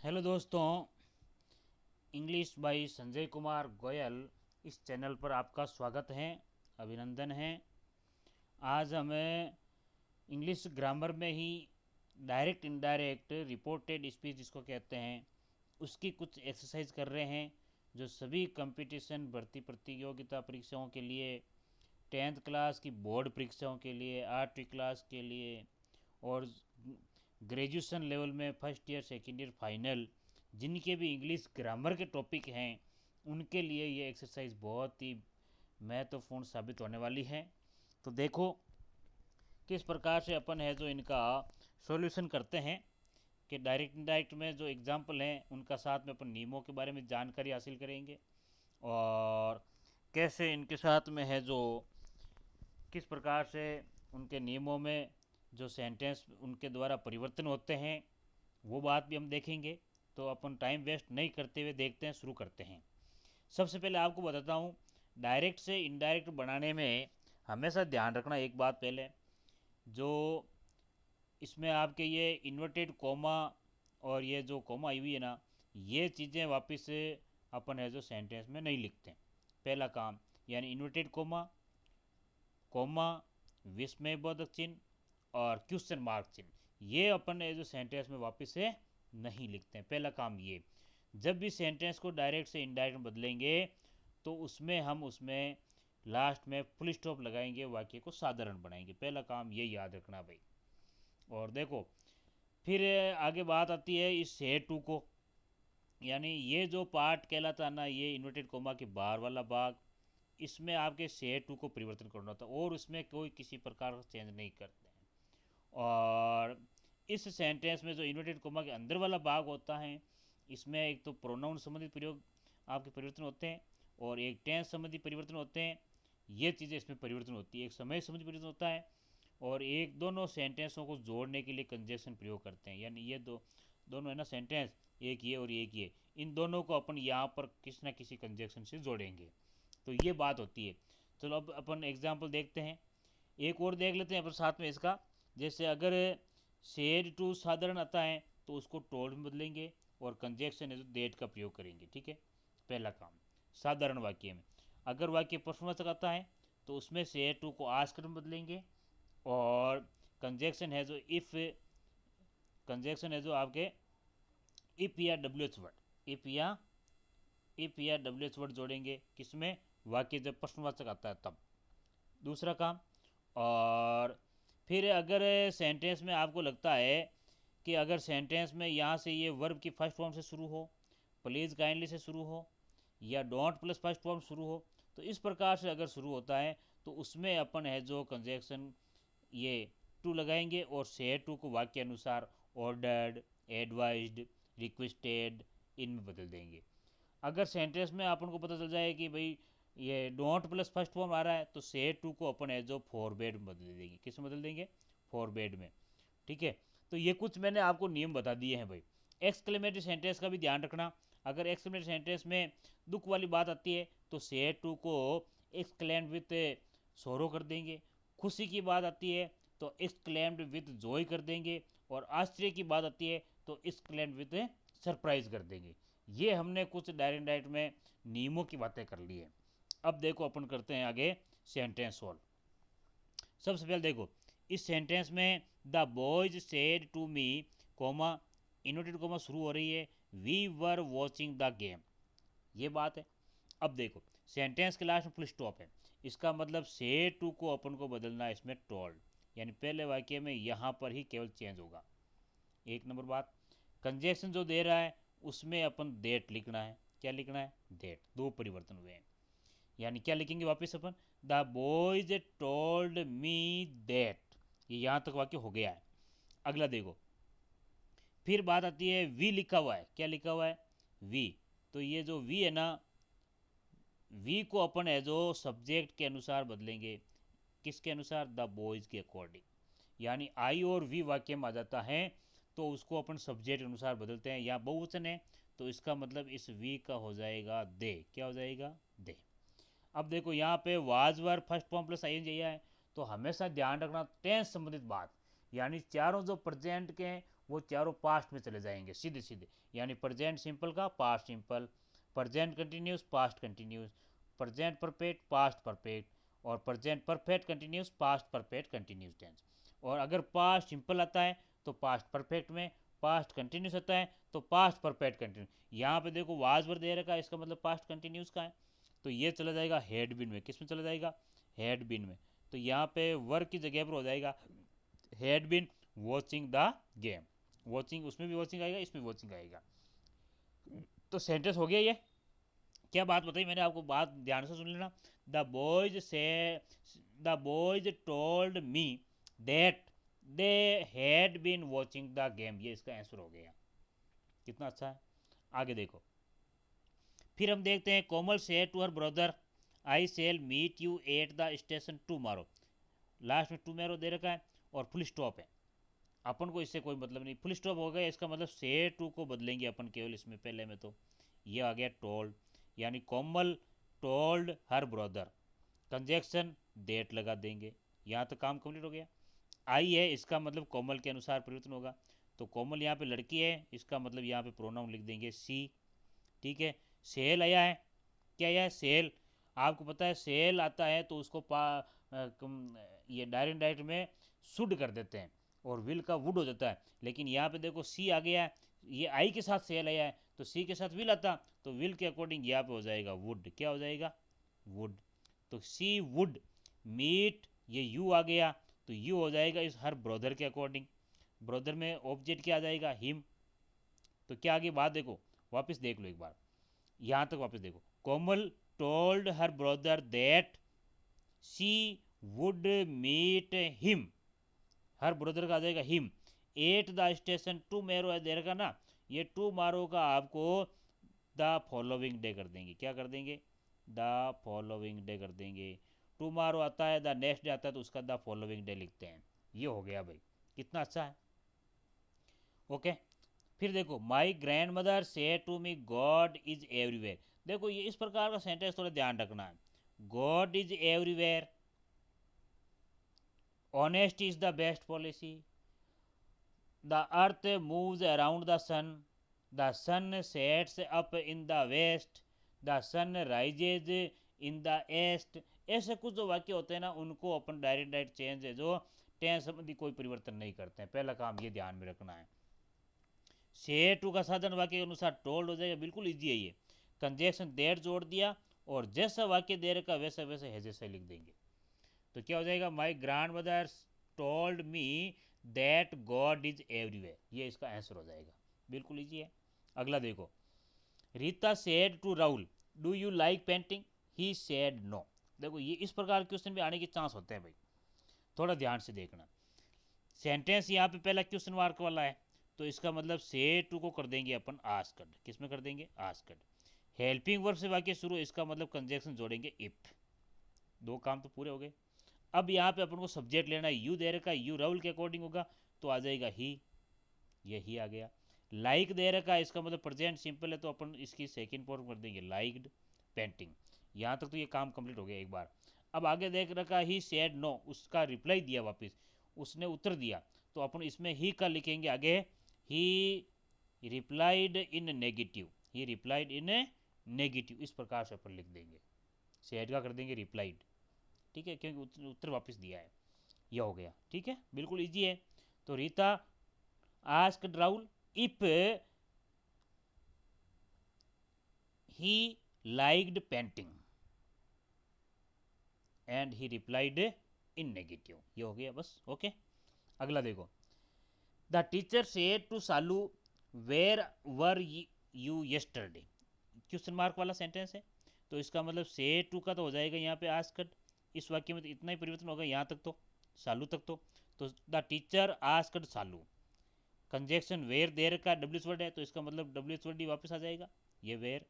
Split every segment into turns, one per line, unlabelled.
Hello दोस्तों, English by Sanjay Kumar Goyal इस channel पर आपका स्वागत है, अभिनंदन है। आज हमें इंग्लिश ग्रामर में ही डायरेक्ट इनडायरेक्ट रिपोर्टेड स्पीच जिसको कहते हैं उसकी कुछ एक्सरसाइज कर रहे हैं, जो सभी कंपटीशन भर्ती प्रतियोगिता परीक्षाओं के लिए, 10th क्लास की बोर्ड परीक्षाओं के लिए, 8वीं क्लास के लिए और ग्रेजुएशन लेवल में first year second year final जिनके भी इंग्लिश ग्रामर के टॉपिक हैं उनके लिए ये एक्सरसाइज बहुत ही महत्वपूर्ण साबित होने वाली है। तो देखो किस प्रकार से अपन है जो इनका सॉल्यूशन करते हैं कि डायरेक्ट इनडायरेक्ट में जो एग्जाम्पल हैं उनका साथ में अपन नियमों के बारे में जानकारी हासिल करेंगे और कैसे इनके साथ में है जो किस प्रकार से उनके नियमों में जो सेंटेंस उनके द्वारा परिवर्तन होते हैं वो बात भी हम देखेंगे। तो अपन टाइम वेस्ट नहीं करते हुए देखते हैं, शुरू करते हैं। सबसे पहले आपको बताता हूँ, डायरेक्ट से इनडायरेक्ट बनाने में हमेशा ध्यान रखना एक बात पहले, जो इसमें आपके ये इन्वर्टेड कोमा और ये जो कोमा आई हुई है ना, ये चीज़ें वापस से अपन है जो सेंटेंस में नहीं लिखते। पहला काम यानी इन्वर्टेड कोमा, कोमा, विस्मयबोधक चिन्ह और क्वेश्चन मार्क चिन्ह, ये अपन है जो सेंटेंस में वापस से नहीं लिखते हैं। पहला काम ये, जब भी सेंटेंस को डायरेक्ट से इनडायरेक्ट में बदलेंगे तो उसमें हम उसमें लास्ट में फुल स्टॉप लगाएंगे, वाक्य को साधारण बनाएंगे। पहला काम ये याद रखना भाई। और देखो फिर आगे बात आती है इस से टू को, यानी ये जो पार्ट कहलाता है ना, ये इन्वर्टेड कोमा के बाहर वाला भाग, इसमें आपके से टू को परिवर्तन करना होता है और उसमें कोई किसी प्रकार का चेंज नहीं करते हैं। और इस सेंटेंस में जो इन्वर्टेड कोमा के अंदर वाला भाग होता है, इसमें एक तो प्रोनाउन संबंधित प्रयोग आपके परिवर्तन होते हैं और एक टेंस संबंधी परिवर्तन होते हैं। ये चीज़ें इसमें परिवर्तन होती है। एक समय संबंधी परिवर्तन होता है और एक दोनों सेंटेंसों को जोड़ने के लिए कंजक्शन प्रयोग करते हैं। यानी ये दोनों है ना सेंटेंस, एक ये और एक ये, इन दोनों को अपन यहाँ पर किसी न किसी कंजक्शन से जोड़ेंगे। तो ये बात होती है। चलो अब अपन एग्जाम्पल देखते हैं, एक और देख लेते हैं अपन साथ में इसका। जैसे अगर शेड टू साधारण आता है तो उसको टोल्ड में बदलेंगे और कंजक्शन है तो डेट का प्रयोग करेंगे। ठीक है, पहला काम साधारण वाक्य में। अगर वाक्य प्रश्नवाचक आता है तो उसमें से टू को आस्कर में बदलेंगे और कंजक्शन है जो इफ, कंजक्शन है जो आपके इफ या डब्ल्यू एच वर्ड, इफ या डब्ल्यू एच वर्ड जोड़ेंगे किसमें, वाक्य जब प्रश्नवाचक आता है तब। दूसरा काम, और फिर अगर सेंटेंस में आपको लगता है कि अगर सेंटेंस में यहाँ से ये वर्ब की फर्स्ट फॉर्म से शुरू हो, प्लीज़ काइंडली से शुरू हो या डोंट प्लस फर्स्ट फॉर्म शुरू हो, तो इस प्रकार से अगर शुरू होता है तो उसमें अपन है जो कंजक्शन ये टू लगाएंगे और से टू को वाक्य अनुसार ऑर्डर्ड, एडवाइज्ड, रिक्वेस्टेड इनमें बदल देंगे। अगर सेंटेंस में अपन को पता चल जाए कि भाई ये डोंट प्लस फर्स्ट फॉर्म आ रहा है तो से टू को अपन है जो फॉरबेड में बदल देंगे। किस में बदल देंगे, फॉरबेड में। ठीक है, तो ये कुछ मैंने आपको नियम बता दिए हैं भाई। एक्सक्लेमेटरी सेंटेंस का भी ध्यान रखना, अगर एक्सक्लेमेटरी सेंटेंस में दुख वाली बात आती है तो से टू को एक्सक्लेम्ड विथ सोरो कर देंगे। खुशी की बात आती है तो एक्सक्लेम्ड विथ जॉय कर देंगे और आश्चर्य की बात आती है तो एक्सक्लेम्ड विथ सरप्राइज कर देंगे। ये हमने कुछ डायरेक्ट डायरेक्ट में नियमों की बातें कर ली है। अब देखो अपन करते हैं आगे सेंटेंस सॉल्व। सबसे पहले देखो इस सेंटेंस में the boys said to me, comma, inverted comma शुरू हो रही है, we were watching the game, ये बात है। अब देखो सेंटेंस के लास्ट में फुल स्टॉप है, इसका मतलब से टू को अपन को बदलना है इसमें टोल्ड, यानी पहले वाक्य में यहाँ पर ही केवल चेंज होगा। एक नंबर बात, कंजक्शन जो दे रहा है उसमें अपन डेट लिखना है। क्या लिखना है, डेट। दो परिवर्तन हुए हैं, यानी क्या लिखेंगे वापस अपन, the boys told me that, ये यहाँ तक वाक्य हो गया है। अगला देखो, फिर बात आती है वी लिखा हुआ है। क्या लिखा हुआ है, वी। तो ये जो वी है ना, वी को अपन है जो सब्जेक्ट के अनुसार बदलेंगे। किसके अनुसार, द बॉयज के अकॉर्डिंग। यानी आई और वी वाक्य में आ जाता है तो उसको अपन सब्जेक्ट अनुसार बदलते हैं। यहाँ बहुवचन है तो इसका मतलब इस वी का हो जाएगा दे। क्या हो जाएगा, दे। अब देखो यहाँ पे was were first form plus I है तो हमेशा ध्यान रखना टेंस संबंधित बात, यानी चारों जो प्रेजेंट के हैं वो चारों पास्ट में चले जाएंगे सीधे सीधे, यानी प्रेजेंट सिंपल का past simple, present continuous past continuous, present perfect past perfect, और present perfect continuous past perfect continuous tense. और अगर पास्ट सिंपल आता है तो पास्ट परफेक्ट में, पास्ट कंटिन्यूस आता है तो पास्ट परफेक्ट कंटिन्यूस। यहाँ पे देखो वाज वर्ड दे रखा है, इसका मतलब पास्ट कंटिन्यूस का है, तो ये चला जाएगा हेड बिन में। किस में चला जाएगा? हेड बिन में। तो यहाँ पे वर्क की जगह पर हो जाएगा head been watching the game. Watching, उसमें भी वॉचिंग आएगा, इसमें वॉचिंग आएगा। तो सेंटेंस हो गया ये। क्या बात बताई मैंने आपको, बात ध्यान से सुन लेना। द बॉयज से the boys told me that they had been watching the game, ये इसका आंसर हो गया। कितना अच्छा है। आगे देखो, फिर हम देखते हैं Komal said to her brother I shall meet you at the station tomorrow. Last में टुमारो दे रखा है और फुल स्टॉप है, अपन को इससे कोई मतलब नहीं। फुल स्टॉप हो गया, इसका मतलब से टू को बदलेंगे अपन केवल इसमें पहले में। तो ये आ गया टोल्ड, यानी Komal told her brother, conjunction that लगा देंगे। यहाँ तो काम कंप्लीट हो गया। आई है, इसका मतलब कोमल के अनुसार परिवर्तन होगा, तो कोमल यहाँ पे लड़की है, इसका मतलब यहाँ पे प्रोनाउन लिख देंगे सी। ठीक है। सेल आया है, क्या आया है? सेल। आपको पता है सेल आता है तो उसको ये डायरेक्ट में शुड कर देते हैं और विल का वुड हो जाता है, लेकिन यहाँ पे देखो सी आ गया है, ये आई के साथ सेल आया है, तो सी के साथ विल आता, तो विल के अकॉर्डिंग यहाँ पे हो जाएगा वुड। क्या हो जाएगा? वुड। तो सी वुड मीट, ये यू आ गया, तो यू हो जाएगा इस हर ब्रदर के अकॉर्डिंग। ब्रदर में ऑब्जेक्ट क्या आ जाएगा? हिम। तो क्या आगे बात देखो, वापस देख लो एक बार, यहाँ तक वापस देखो। Komal told her brother that she would meet him, her brother का आ जाएगा him. At the station tomorrow दे रखा ना, ये टू मारो का आपको द फॉलोइंग डे कर देंगे। क्या कर देंगे? द फॉलोइंग डे कर देंगे। टू मारो आता है, द नेक्स्ट डे आता है, तो उसका द फॉलोइंग डे लिखते हैं। ये हो गया भाई, कितना अच्छा है। ओके। फिर देखो, my grandmother said to me God is everywhere. देखो ये इस प्रकार का सेंटेंस थोड़ा ध्यान रखना है। God is everywhere, honest is the best policy, the earth moves around the sun sets up in the west, the sun rises in the east. ऐसे कुछ जो वाक्य होते हैं ना, उनको अपन डायरेक्ट चेंज है जो टेंस संबंधी कोई परिवर्तन नहीं करते हैं। पहला काम ये ध्यान में रखना है। से टू का साधन वाक्य के अनुसार टोल्ड हो जाएगा, बिल्कुल इजी है ये। कंजेक्शन देर जोड़ दिया और जैसा वाक्य दे रखा वैसा वैसे है जैसे लिख देंगे। तो क्या हो जाएगा? My grand mother told me that God is everywhere, ये इसका आंसर हो जाएगा, बिल्कुल इजी है। अगला देखो, Rita said to Rahul do you like painting, he said no. देखो ये इस प्रकार क्वेश्चन भी आने के चांस होते हैं भाई, थोड़ा ध्यान से देखना। सेंटेंस यहाँ पे पहला क्वेश्चन मार्क वाला है, तो इसका मतलब से टू को कर देंगे अपन आस्क्ड। किस में कर देंगे? आस्क्ड। हेल्पिंग वर्ब से वाक्य शुरू, इसका मतलब कंजक्शन जोड़ेंगे इफ। दो काम तो पूरे हो गए। अब यहाँ पे अपन को सब्जेक्ट लेना है, यू दे रखा है, यू राहुल के अकॉर्डिंग होगा, तो आ जाएगा ही, ये ही आ गया। लाइक दे रखा है, इसका मतलब प्रेजेंट सिंपल है, तो अपन इसकी सेकंड फॉर्म कर देंगे लाइक्ड पेंटिंग। यहाँ तक तो ये काम कंप्लीट हो गया एक बार। अब आगे देख रखा ही सेड नो, उसका रिप्लाई दिया वापस, उसने उत्तर दिया, तो अपन इसमें ही का लिखेंगे आगे, ही replied in negative, he replied in negative, इस प्रकार से अपन लिख देंगे। सेड का कर देंगे रिप्लाइड, ठीक है, क्योंकि उत्तर वापस दिया है। यह हो गया, ठीक है, बिल्कुल इजी है। तो Rita asked Rahul if he liked painting and he replied in negative, ये हो गया बस। ओके। अगला देखो, the teacher said to Salu where were you yesterday, question mark वाला सेंटेंस है, तो इसका मतलब से टू का तो हो जाएगा यहाँ पे आस्क्ड। इस वाक्य में तो इतना ही परिवर्तन होगा, यहाँ तक तो सालू तक तो the teacher asked Salu, conjunction where there का डब्ल्यू वर्ड है, तो इसका मतलब डब्ल्यू वर्ड ही वापस आ जाएगा, ये वेयर।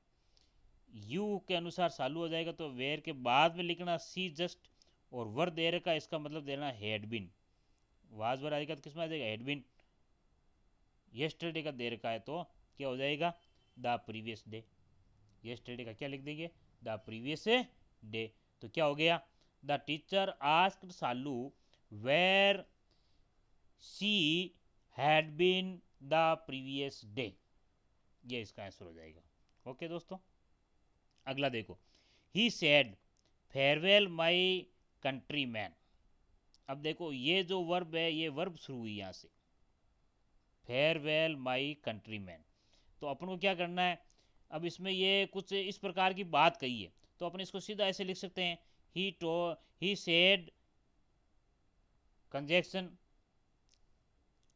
यू के अनुसार सालू हो जाएगा, तो वेयर के बाद में लिखना सी जस्ट, और वर देर का इसका मतलब देना हैड बिन, वाज वर आएगा तो किस में आ जाएगा? Had been. येस्टरडे का दे रखा है, तो क्या हो जाएगा? The previous day. येस्टरडे का क्या लिख देंगे? The previous day. तो क्या हो गया? The teacher asked Salu where she had been the previous day, ये इसका आंसर हो जाएगा। ओके दोस्तों, अगला देखो, he said farewell my country man. अब देखो ये जो वर्ब है, ये वर्ब शुरू हुई यहाँ से, फेयरवेल माई कंट्री मैन। तो अपन को क्या करना है, अब इसमें ये कुछ इस प्रकार की बात कही है, तो अपन इसको सीधा ऐसे लिख सकते हैं, ही सेड कंजक्शन।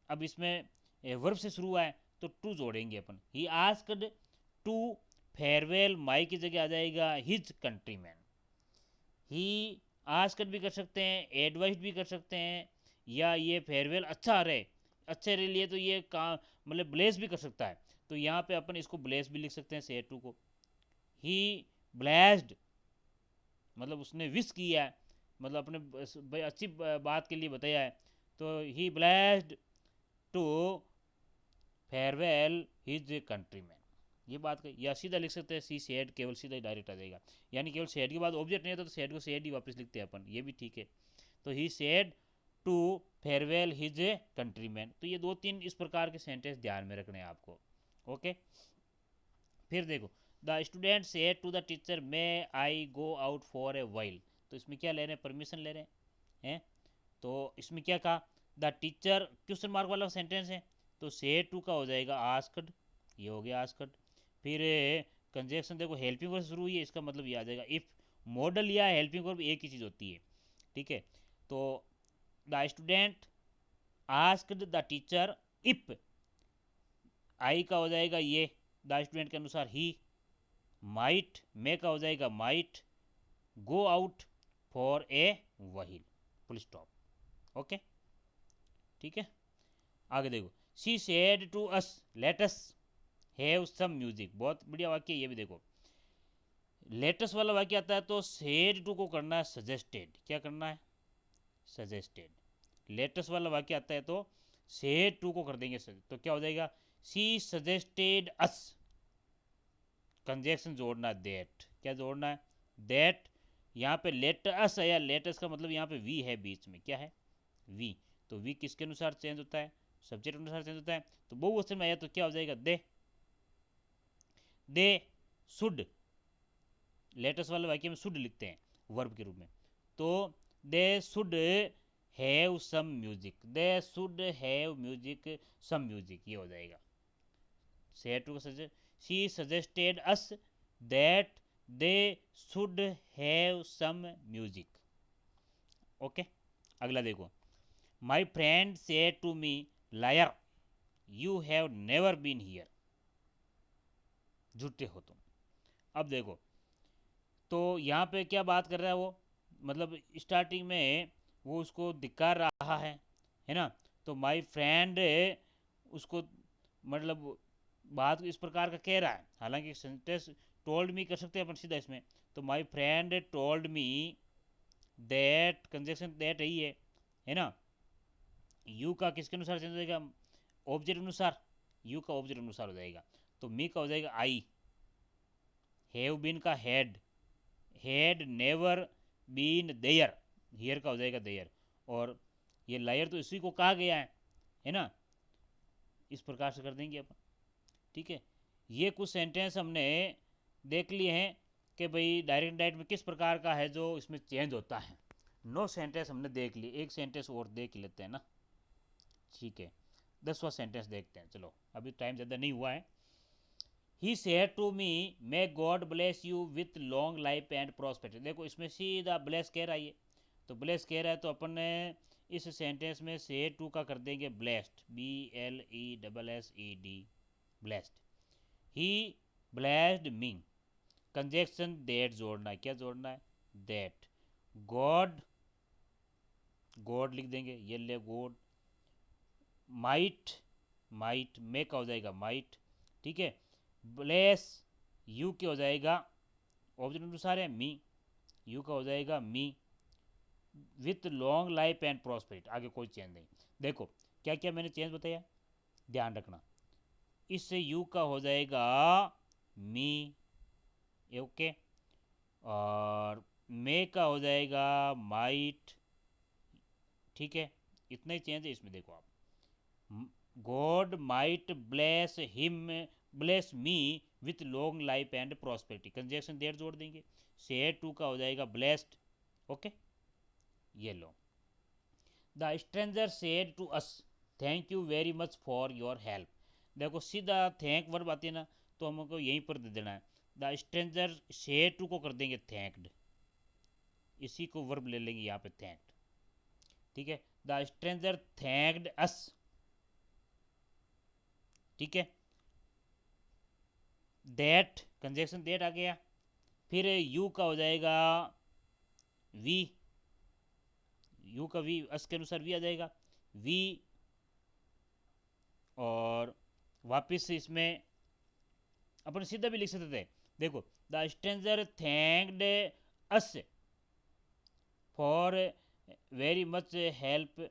अब इसमें वर्ब से शुरू हुआ है तो टू जोड़ेंगे अपन, ही आस्क्ड टू फेयरवेल माई की जगह आ जाएगा his country man. He asked भी कर सकते हैं, एडवाइस भी कर सकते हैं, या ये फेयरवेल अच्छा रहे, अच्छे रहे लिए तो ये का मतलब ब्लेस भी कर सकता है। तो यहाँ पे अपन इसको ब्लेस भी लिख सकते हैं से टू को। ही ब्लेस्ड मतलब उसने विश किया है, मतलब अपने अच्छी बात के लिए बताया है, तो he blessed to farewell his country man, ये बात कही। या सीधा लिख सकते हैं सी सेड, केवल सीधा ही डायरेक्ट आ जाएगा, यानी केवल सेड के बाद ऑब्जेक्ट नहीं होता तो सेड को सेड ही वापस लिखते हैं अपन, ये भी ठीक है। तो he said to farewell his country man. तो ये दो तीन इस प्रकार के सेंटेंस ध्यान में रखने हैं आपको। ओके, फिर देखो, the student said to the teacher may I go out for a while. तो इसमें क्या ले रहे हैं, परमिशन ले रहे हैं। तो इसमें क्या कहा, द टीचर क्वेश्चन मार्क वाला सेंटेंस है, तो से टू का हो जाएगा आस्क्ड, ये हो गया आस्क्ड। फिर कंजक्शन देखो हेल्पिंग वर्ब शुरू हुई है, इसका मतलब ये आ जाएगा इफ़। मॉडल या हेल्पिंग वर्ब एक ही चीज़ होती है, ठीक है। तो the student asked the teacher if, I का हो जाएगा ये द स्टूडेंट के अनुसार ही, माइट मे का हो जाएगा might, go out for a while, full stop. Okay, ठीक है। आगे देखो, she said to us let us have some music. बहुत बढ़िया वाक्य ये भी देखो, लेटेस्ट वाला वाक्य आता है तो सेड टू को करना है सजेस्टेड, क्या करना है सजेस्टेड। लेटेस्ट वाला वाक्य आता है तो सेड टू को कर देंगे तो क्या हो जाएगा, शी सजेस्टेड अस, कंजक्शन जोड़ना है दैट, क्या जोड़ना है दैट। यहाँ पे लेट अस है या लेटेस्ट का मतलब यहाँ पे वी है बीच में, क्या है वी। तो वी किसके अनुसार चेंज होता है, सब्जेक्ट अनुसार चेंज होता है। तो बहुवचन में आया तो क्या हो जाएगा दे शुड, लेटेस्ट वाले वाक्य में शुड लिखते हैं वर्ब के रूप में। तो they should have some music, they should have music some music, ये हो जाएगा। Said to she suggested us that they should have some music. Okay, अगला देखो, my friend said to me liar you have never been here, झूठे हो तुम। अब देखो, तो यहाँ पे क्या बात कर रहा है वो, मतलब स्टार्टिंग में वो उसको धिक्कार रहा है ना। तो माई फ्रेंड उसको मतलब बात इस प्रकार का कह रहा है, हालांकि सेंटेंस टोल्ड मी कर सकते हैं अपन सीधा इसमें। तो my friend told me that, conjunction that है ना। यू का किसके अनुसार चेंज हो जाएगा, ऑब्जेक्ट अनुसार, यू का ऑब्जेक्ट अनुसार हो जाएगा। तो मी का हो जाएगा आई, हैव बीन का had never been there, here का हो जाएगा देयर। और ये लायर तो इसी को कहा गया है ना, इस प्रकार से कर देंगे अपन, ठीक है। ये कुछ सेंटेंस हमने देख लिए हैं कि भाई डायरेक्ट डायरेक्ट में किस प्रकार का है जो इसमें चेंज होता है। 9 सेंटेंस हमने देख लिए, एक सेंटेंस और देख लेते हैं ना, ठीक है। 10वां सेंटेंस देखते हैं, चलो अभी टाइम ज़्यादा नहीं हुआ है। He said to me may God bless you with long life and prosperity. देखो इसमें सीधा ब्लेस कह रहा है ये, तो ब्लेस कह रहा है तो अपन ने इस सेंटेंस में से टू का कर देंगे blessed, BLESSED, blessed. He blessed me, conjunction that जोड़ना है, क्या जोड़ना है दैट। गॉड, गॉड लिख देंगे, ये ले गॉड। माइट, माइट मे का हो जाएगा माइट, ठीक है। ब्लेस यू के हो जाएगा ऑब्जेक्ट अनुसार है मी, यू का हो जाएगा me. With long life and prosperity, आगे कोई चेंज नहीं। देखो क्या क्या मैंने चेंज बताया, ध्यान रखना। इससे यू का हो जाएगा मी, ओके। और मे का हो जाएगा माइट, ठीक है। इतना ही चेंज है इसमें, देखो आप God might bless me with long life and prosperity, conjunction देर जोड़ देंगे, सेड टू का हो जाएगा ब्लेस्ड। ओके, ये लो, the stranger said to us thank you very much for your help. देखो सीधा थैंक वर्ब आती है ना, तो हमको यहीं पर दे देना है, द स्ट्रेंजर सेड टू को कर देंगे थैंक्ड, इसी को वर्ब ले लेंगे यहाँ पे थैंक्ड। ठीक है, द स्ट्रेंजर थैंक्ड अस। ठीक है, दैट कंजक्शन दैट आ गया, फिर यू का हो जाएगा वी, यू का वी अस के अनुसार वी आ जाएगा, वी, और वापस इसमें अपन सीधा भी लिख सकते थे, देखो the stranger thanked us for very much help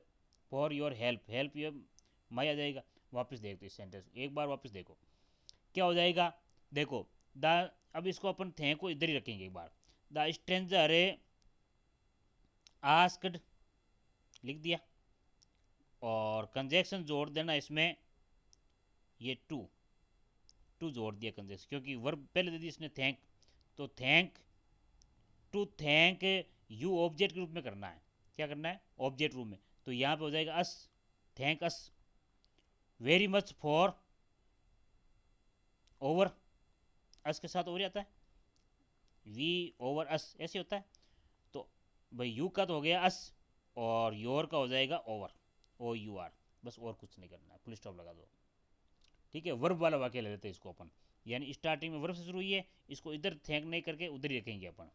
for your help, help your my आ जाएगा। वापस देखते इस सेंटेंस एक बार, वापस देखो क्या हो जाएगा, देखो द, अब इसको अपन थैंक को इधर ही रखेंगे एक बार, द स्ट्रेंजर आस्क्ड लिख दिया, और कंजक्शन जोड़ देना इसमें, ये टू जोड़ दिया कंजक्शन, क्योंकि वर्ब पहले दे दी इसने थैंक, तो thank to thank you object के रूप में करना है, क्या करना है ऑब्जेक्ट रूप में, तो यहाँ पे हो जाएगा us, thank us very much for, over, us के साथ ओवर आता है, वी ओवर अस ऐसे होता है, तो भाई यू का तो हो गया अस, और योर का हो जाएगा ओवर, ओ यू आर, बस और कुछ नहीं करना है, फुल स्टॉप लगा दो। ठीक है, वर्ब वाला वाक्य ले लेते हैं इसको अपन, यानी स्टार्टिंग में वर्ब से शुरू हुई है, इसको इधर थैंक नहीं करके उधर ही रखेंगे अपन,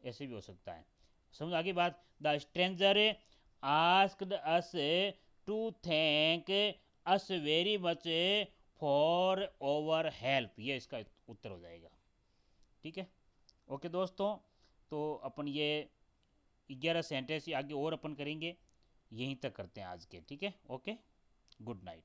ऐसे भी हो सकता है। समझ आगे बात, the stranger asked us to thank us very much for over help, ये इसका उत्तर हो जाएगा। ठीक है, ओके दोस्तों, तो अपन ये 11 सेंटेंस आगे और अपन करेंगे, यहीं तक करते हैं आज के। ठीक है, ओके, गुड नाइट।